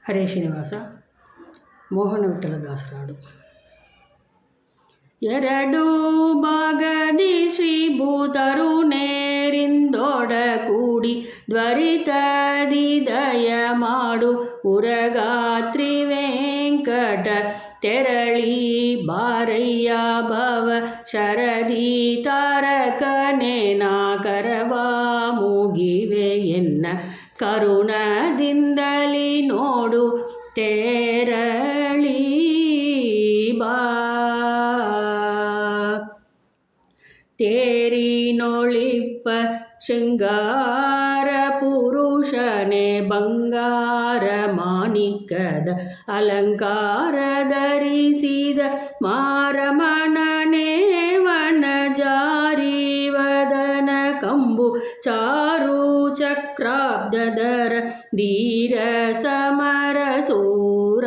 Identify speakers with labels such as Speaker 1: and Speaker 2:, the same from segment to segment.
Speaker 1: ಹರೇ ಶ್ರೀನಿವಾಸ. ಮೋಹನ ವಿಠಲದಾಸರ ಹಾಡು. ಎರಡು ಭಾಗದಿ ಶ್ರೀಭೂತರು ನೇರಿಂದೊಡ ಕೂಡಿ ತ್ವರಿತದಿ ದಯ ಮಾಡು ಉರಗಾತ್ರಿ ವೆಂಕಟ ತೆರಳಿ ಬಾರಯ್ಯ ಭವ ಶರದಿ ತಾರಕನೇನ ಕರವಾ ಮುಗಿವೆ ಎನ್ನ ಕರುಣದಿಂದಲಿ ನೋಡು ತೆರಳಿ ಬಾ. ತೇರಿನೊಳಿಪ್ಪ ಶೃಂಗಾರ ಪುರುಷನೇ ಬಂಗಾರ ಮಾಣಿಕದ ಅಲಂಕಾರ ಧರಿಸಿದ ಮಾರಮಣನೇ ವನಜಾರಿ ವದನ ಕಂಬು ಚಾರು ಚಕ್ರಾಬ್ಧರ ಧೀರ ಸಮರ ಸೂರ.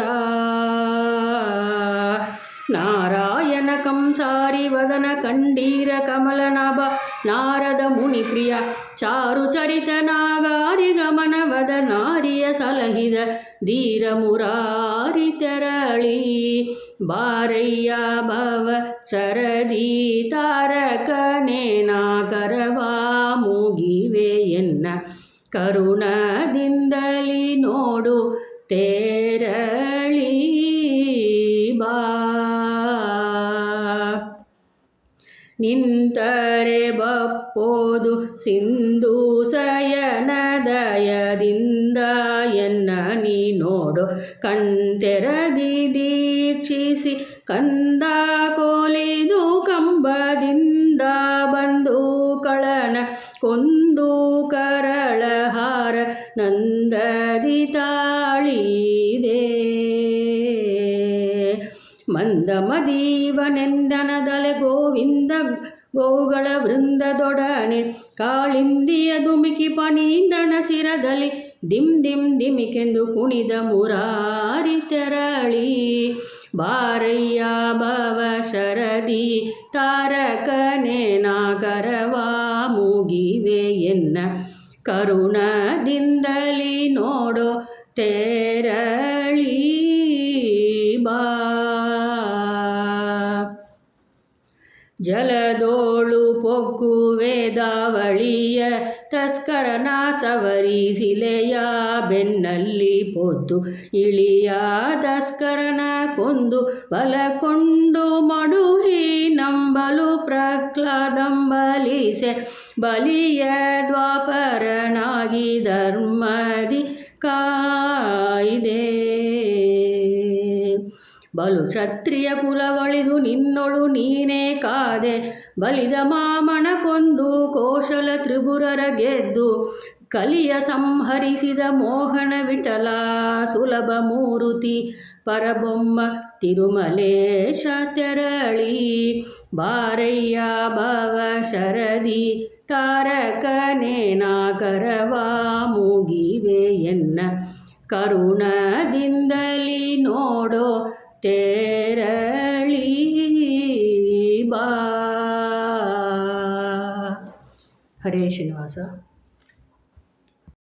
Speaker 1: ನಾರಾಯಣ ಕಂಸಾರಿ ವದನ ಕಂಡೀರ ಕಮಲನಾಭ ನಾರದ ಮುನಿ ಪ್ರಿಯ ಚಾರು ಚರಿತ ನಾಗಾರಿ ಗಮನ ವದ ನಾರಿಯ ಸಲಹಿದ ಧೀರ ಮುರಾರಿ ತೆರಳಿ ಬಾರಯ್ಯ ಭವ ಶರದಿ ತಾರಕನೇನ ಕರವಾ ಮುಗಿವೆ ಎನ್ನ ಕರುಣದಿಂದಲಿ ನೋಡು ತೆರಳಿ ಬಾ. ನಿಂತರೆ ಬಪ್ಪೋದು ಸಿಂಧು ಶಯನ ದಯದಿಂದ ಎನ್ನ ನೀ ನೋಡು ಕಣ್ತೆರದಿ ದೀಕ್ಷಿಸಿ ಕಂದ ಕೋಲಿದು ಕಂಬದಿಂದ ಬಂದು ಕಳನ ಕೊಂದು ಕರಳ ಹಾರ ನಂದದಿ ತಾಳಿದೆ. ಮಂದ ಮದೀವನೆಂದನದಲೆ ಗೋವಿಂದ ಗೋವುಗಳ ವೃಂದದೊಡನೆ ಕಾಳಿಂದಿಯ ದುಮಿಕಿ ಪಣೀಂದಣ ಶಿರದಲ್ಲಿ ದಿಮ್ ದಿಮ್ ದಿಮಿಕೆಂದು ಕುಣಿದ ಮುರಾರಿ ತೆರಳಿ ಬಾರಯ್ಯ ಭವ ಶರದಿ ತಾರಕನೇನ ಕರವಾ ಮುಗಿವೆ ಎನ್ನ ಕರುಣದಿಂದಲಿ ನೋಡೋ ತೆರಳಿ ಬಾ. ಜಲದೋಳು ಪೊಗ್ಗು ವೇದಾವಳಿಯ ತಸ್ಕರನ ಸವರಿ ಶಿಲೆಯ ಬೆನ್ನಲ್ಲಿ ಪೊದ್ದು ಇಳಿಯ ತಸ್ಕರನ ಕೊಂದು ಬಲಕೊಂಡು ಮಡುಹಿ ನಂಬಲು ಪ್ರಹ್ಲಾದಂಬಲಿಸೆ ಬಲಿಯ ದ್ವಾಪರನಾಗಿ ಧರ್ಮದಿ ಕಾಯ್ದೆ. ಬಲು ಕ್ಷತ್ರಿಯ ಕುಲವಳಿದು ನಿನ್ನೊಳು ನೀನೇ ಕಾದೆ ಬಲಿದ ಮಾಮನ ಕೊಂದು ಕೋಶಲ ತ್ರಿಪುರರ ಗೆದ್ದು ಕಲಿಯ ಸಂಹರಿಸಿದ ಮೋಹನ ವಿಠಲ ಸುಲಭ ಮೂರುತಿ ಪರಬೊಮ್ಮ ತಿರುಮಲೇಶ ತೆರಳಿ ಬಾರಯ್ಯ ಭವ ಶರದಿ ತಾರಕನೇನ ಕರವಾ ಮುಗಿವೆ ಎನ್ನ ಕರುಣದಿಂದಲಿ ನೋಡೋ ತೆರಳಿ ಬಾ. ಹರೇ ಶ್ರೀನಿವಾಸ.